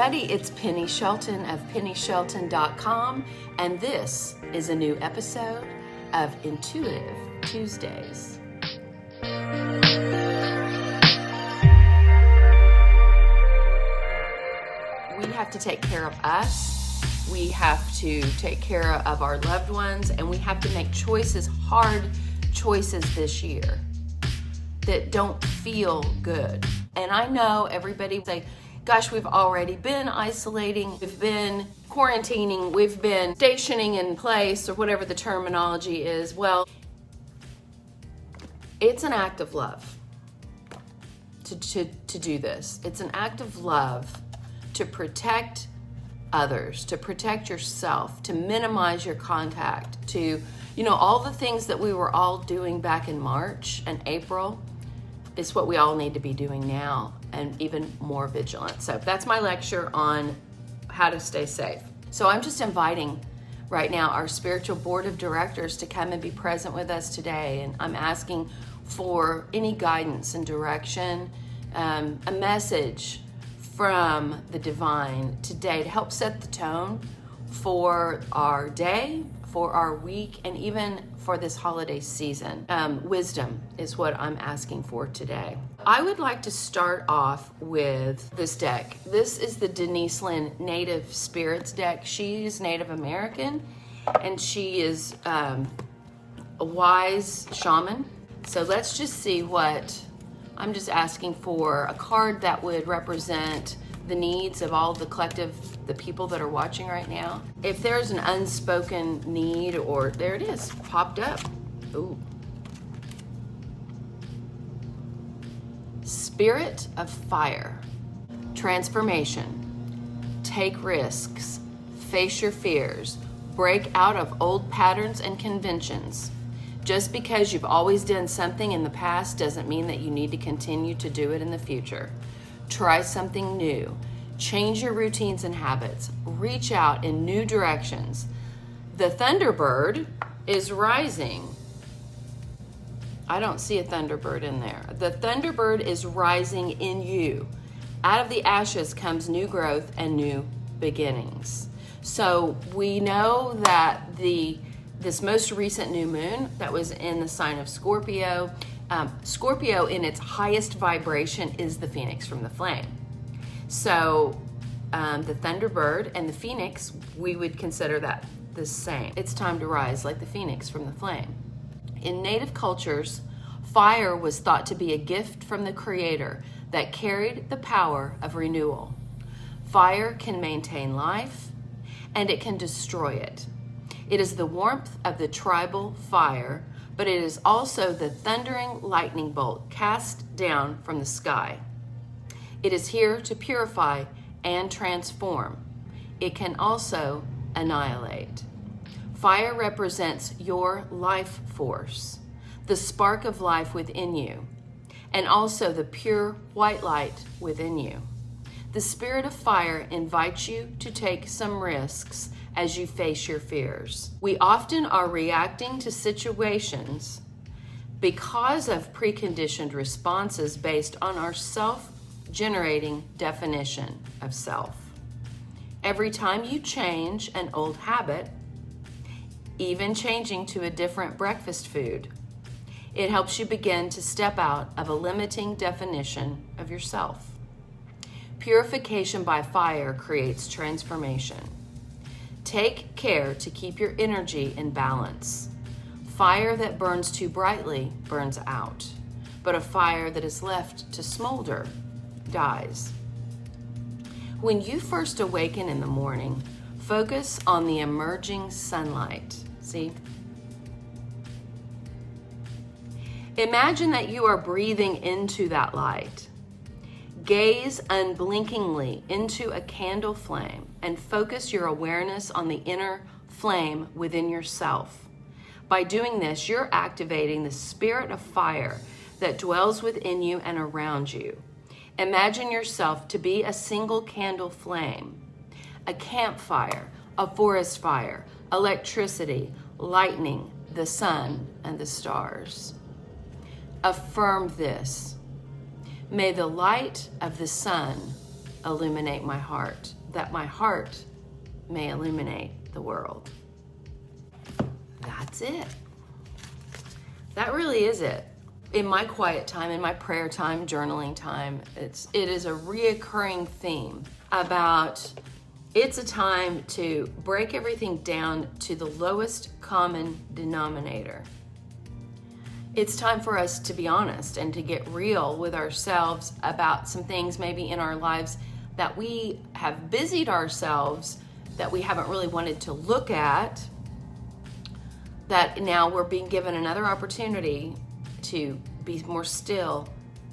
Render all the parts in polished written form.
everybody, it's Penny Shelton of PennyShelton.com, and this is a new episode of Intuitive Tuesdays. We have to take care of us, we have to take care of our loved ones, and we have to make choices, hard choices this year that don't feel good. And I know everybody say, gosh, we've already been isolating, we've been quarantining, we've been stationing in place, or whatever the terminology is. Well, it's an act of love to do this. It's an act of love to protect others, to protect yourself, to minimize your contact, to, all the things that we were all doing back in March and April is what we all need to be doing now, and even more vigilant. So that's my lecture on how to stay safe. So I'm just inviting right now our spiritual board of directors to come and be present with us today. And I'm asking for any guidance and direction, a message from the divine today to help set the tone for our day, for our week, and even for this holiday season. Wisdom is what I'm asking for today. I would like to start off with this deck. This is the Denise Lynn Native Spirits deck. She's Native American, and she is a wise shaman. So let's just see what, I'm just asking for a card that would represent the needs of all the collective, the people that are watching right now. If there's an unspoken need, or there it is, popped up. Ooh. Spirit of fire. Transformation. Take risks. Face your fears. Break out of old patterns and conventions. Just because you've always done something in the past doesn't mean that you need to continue to do it in the future. Try something new. Change your routines and habits. Reach out in new directions. The Thunderbird is rising. I don't see a Thunderbird in there. The Thunderbird is rising in you. Out of the ashes comes new growth and new beginnings. So we know that this most recent new moon that was in the sign of Scorpio, Scorpio in its highest vibration is the phoenix from the flame. So the Thunderbird and the phoenix, we would consider that the same. It's time to rise like the phoenix from the flame. In native cultures, fire was thought to be a gift from the Creator that carried the power of renewal. Fire can maintain life, and it can destroy it. It is the warmth of the tribal fire, but it is also the thundering lightning bolt cast down from the sky. It is here to purify and transform. It can also annihilate. Fire represents your life force, the spark of life within you, and also the pure white light within you. The spirit of fire invites you to take some risks as you face your fears. We often are reacting to situations because of preconditioned responses based on our self-generating definition of self. Every time you change an old habit, even changing to a different breakfast food, it helps you begin to step out of a limiting definition of yourself. Purification by fire creates transformation. Take care to keep your energy in balance. Fire that burns too brightly burns out, but a fire that is left to smolder dies. When you first awaken in the morning, focus on the emerging sunlight. See? Imagine that you are breathing into that light. Gaze unblinkingly into a candle flame and focus your awareness on the inner flame within yourself. By doing this, you're activating the spirit of fire that dwells within you and around you. Imagine yourself to be a single candle flame, a campfire, a forest fire, electricity, lightning, the sun, and the stars. Affirm this. May the light of the sun illuminate my heart. that my heart may illuminate the world. That's it. That really is it. In my quiet time, in my prayer time, journaling time, it is a reoccurring theme about it's a time to break everything down to the lowest common denominator. It's time for us to be honest and to get real with ourselves about some things maybe in our lives that we have busied ourselves, that we haven't really wanted to look at, that now we're being given another opportunity to be more still,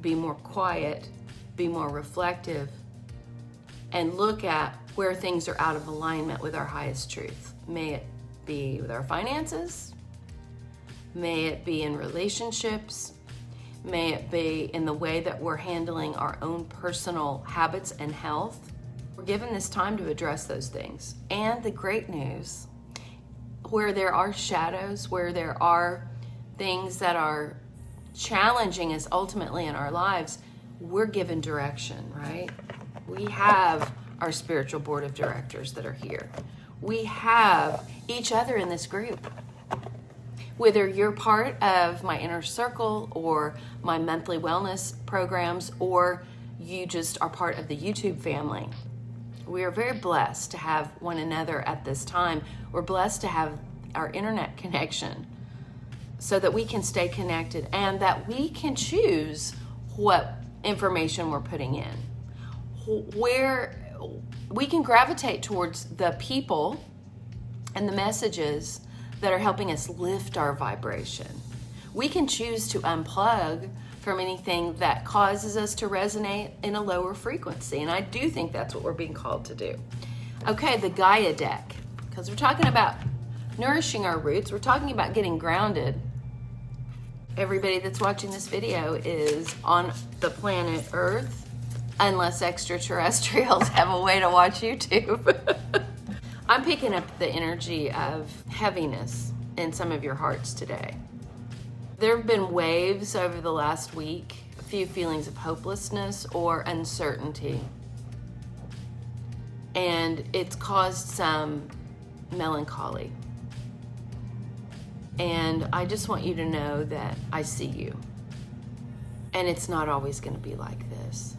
be more quiet, be more reflective, and look at where things are out of alignment with our highest truth. May it be with our finances, may it be in relationships, may it be in the way that we're handling our own personal habits and health. We're given this time to address those things. And the great news, where there are shadows, where there are things that are challenging us ultimately in our lives, we're given direction, right? We have our spiritual board of directors that are here. We have each other in this group. Whether you're part of my inner circle or my monthly wellness programs, or you just are part of the YouTube family, we are very blessed to have one another at this time. We're blessed to have our internet connection so that we can stay connected and that we can choose what information we're putting in. Where we can gravitate towards the people and the messages that are helping us lift our vibration. We can choose to unplug from anything that causes us to resonate in a lower frequency. And I do think that's what we're being called to do. Okay, the Gaia deck, because we're talking about nourishing our roots. We're talking about getting grounded. Everybody that's watching this video is on the planet Earth, unless extraterrestrials have a way to watch YouTube. I'm picking up the energy of heaviness in some of your hearts today. There have been waves over the last week, a few feelings of hopelessness or uncertainty. And it's caused some melancholy. And I just want you to know that I see you. And it's not always going to be like this.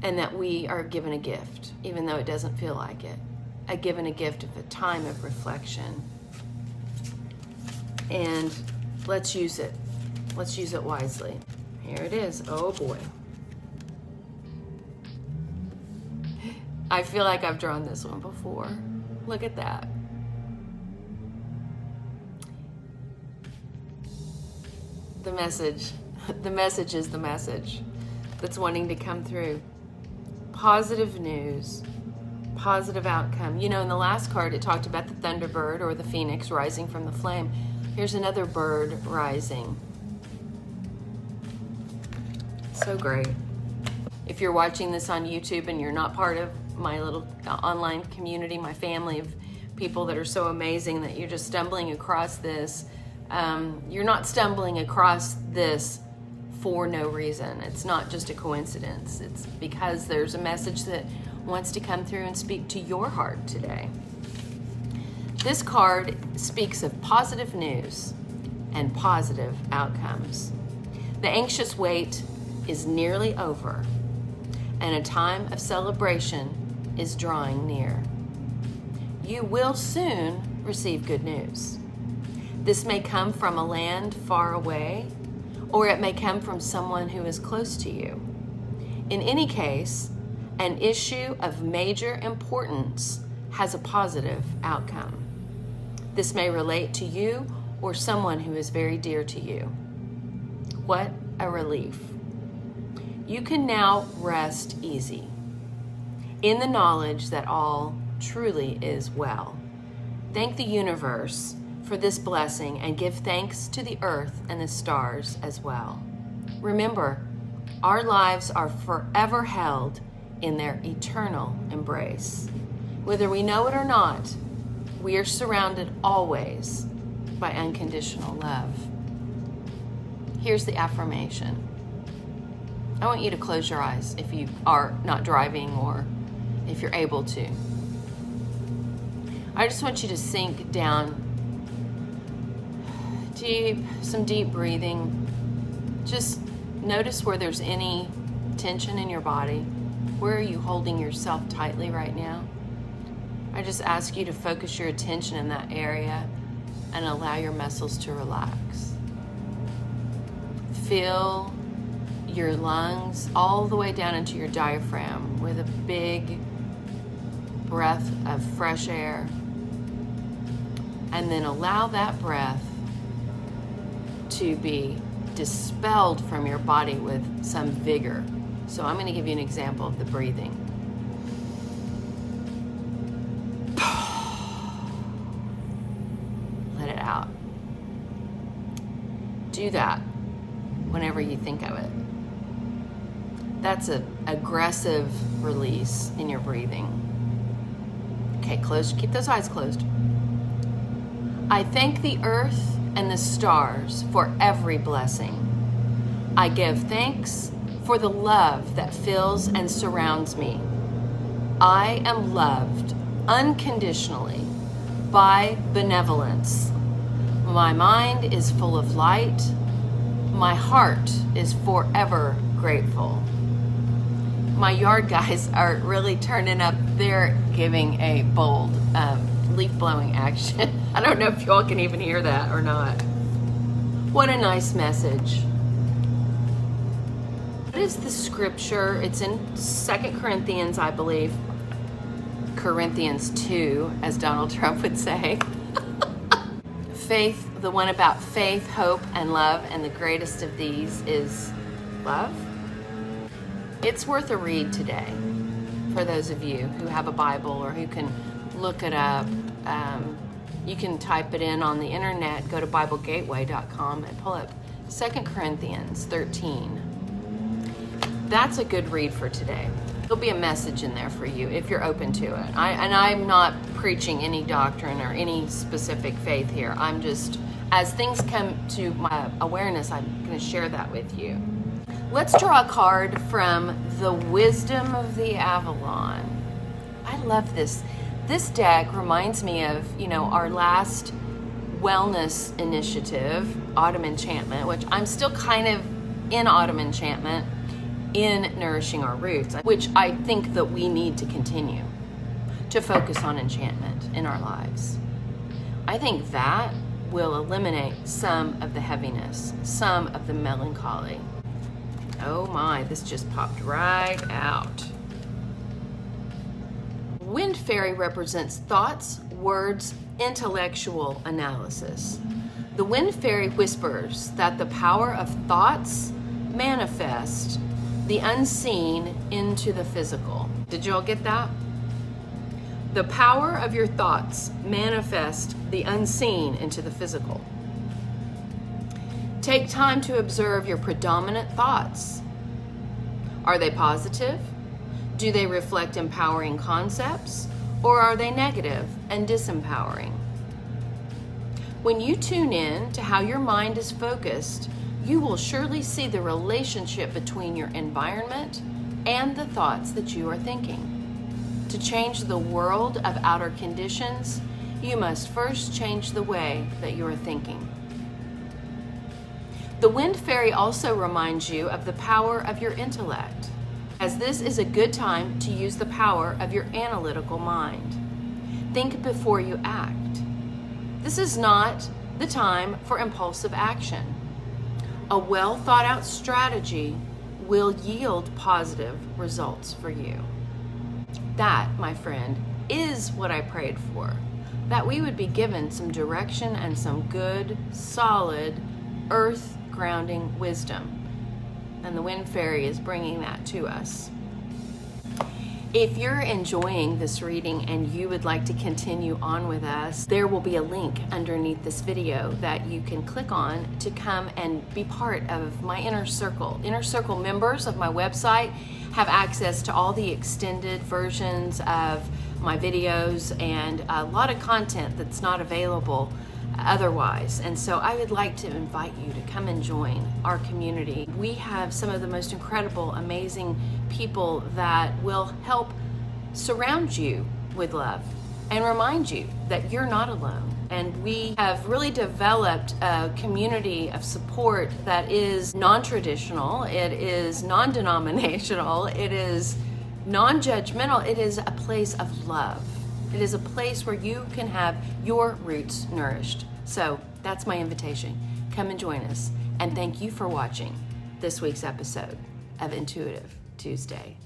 And that we are given a gift, even though it doesn't feel like it. Given a gift of a time of reflection. And let's use it. Let's use it wisely. Here it is. Oh boy. I feel like I've drawn this one before. Look at that. The message is the message that's wanting to come through. Positive news, positive outcome. You know, in the last card, it talked about the thunderbird or the phoenix rising from the flame. Here's another bird rising. So great. If you're watching this on YouTube and you're not part of my little online community, my family of people that are so amazing that you're just stumbling across this, you're not stumbling across this for no reason. It's not just a coincidence. It's because there's a message that wants to come through and speak to your heart today. This card speaks of positive news and positive outcomes. The anxious wait is nearly over, and a time of celebration is drawing near. You will soon receive good news. This may come from a land far away, or it may come from someone who is close to you. In any case, an issue of major importance has a positive outcome. This may relate to you or someone who is very dear to you. What a relief. You can now rest easy in the knowledge that all truly is well. Thank the universe for this blessing and give thanks to the earth and the stars as well. Remember, our lives are forever held in their eternal embrace. Whether we know it or not, we are surrounded always by unconditional love. Here's the affirmation. I want you to close your eyes if you are not driving or if you're able to. I just want you to sink down deep, some deep breathing. Just notice where there's any tension in your body. Where are you holding yourself tightly right now? I just ask you to focus your attention in that area and allow your muscles to relax. Feel your lungs all the way down into your diaphragm with a big breath of fresh air. And then allow that breath to be dispelled from your body with some vigor. So I'm going to give you an example of the breathing. Let it out. Do that whenever you think of it. That's an aggressive release in your breathing. Okay, close. Keep those eyes closed. I thank the earth and the stars for every blessing. I give thanks for the love that fills and surrounds me. I am loved unconditionally by benevolence. My mind is full of light. My heart is forever grateful. My yard guys are really turning up. They're giving a bold leaf blowing action. I don't know if y'all can even hear that or not. What a nice message. What is the scripture? It's in 2 Corinthians, I believe. Corinthians 2, as Donald Trump would say. Faith, the one about faith, hope, and love, and the greatest of these is love. It's worth a read today for those of you who have a Bible or who can look it up. You can type it in on the internet, go to BibleGateway.com and pull up 2 Corinthians 13. That's a good read for today. There'll be a message in there for you if you're open to it. I'm not preaching any doctrine or any specific faith here. I'm just, as things come to my awareness, I'm going to share that with you. Let's draw a card from the Wisdom of the Avalon. I love this. This deck reminds me of, our last wellness initiative, Autumn Enchantment, which I'm still kind of in Autumn Enchantment, in Nourishing Our Roots, which I think that we need to continue to focus on enchantment in our lives. I think that will eliminate some of the heaviness, some of the melancholy. Oh my, this just popped right out. Wind Fairy represents thoughts, words, intellectual analysis. The Wind Fairy whispers that the power of thoughts manifest the unseen into the physical. Did you all get that? The power of your thoughts manifest the unseen into the physical. Take time to observe your predominant thoughts. Are they positive? Do they reflect empowering concepts, or are they negative and disempowering? When you tune in to how your mind is focused, you will surely see the relationship between your environment and the thoughts that you are thinking. To change the world of outer conditions, you must first change the way that you are thinking. The Wind Fairy also reminds you of the power of your intellect, as this is a good time to use the power of your analytical mind. Think before you act. This is not the time for impulsive action. A well thought out strategy will yield positive results for you. That, my friend, is what I prayed for. That we would be given some direction and some good, solid, earth grounding wisdom. And the Wind Fairy is bringing that to us. If you're enjoying this reading and you would like to continue on with us, there will be a link underneath this video that you can click on to come and be part of my inner circle. Inner circle members of my website have access to all the extended versions of my videos and a lot of content that's not available otherwise. And so I would like to invite you to come and join our community. We have some of the most incredible, amazing people that will help surround you with love and remind you that you're not alone. And we have really developed a community of support that is non-traditional, it is non-denominational, it is non-judgmental, it is a place of love. It is a place where you can have your roots nourished. So that's my invitation. Come and join us. And thank you for watching this week's episode of Intuitive Tuesday.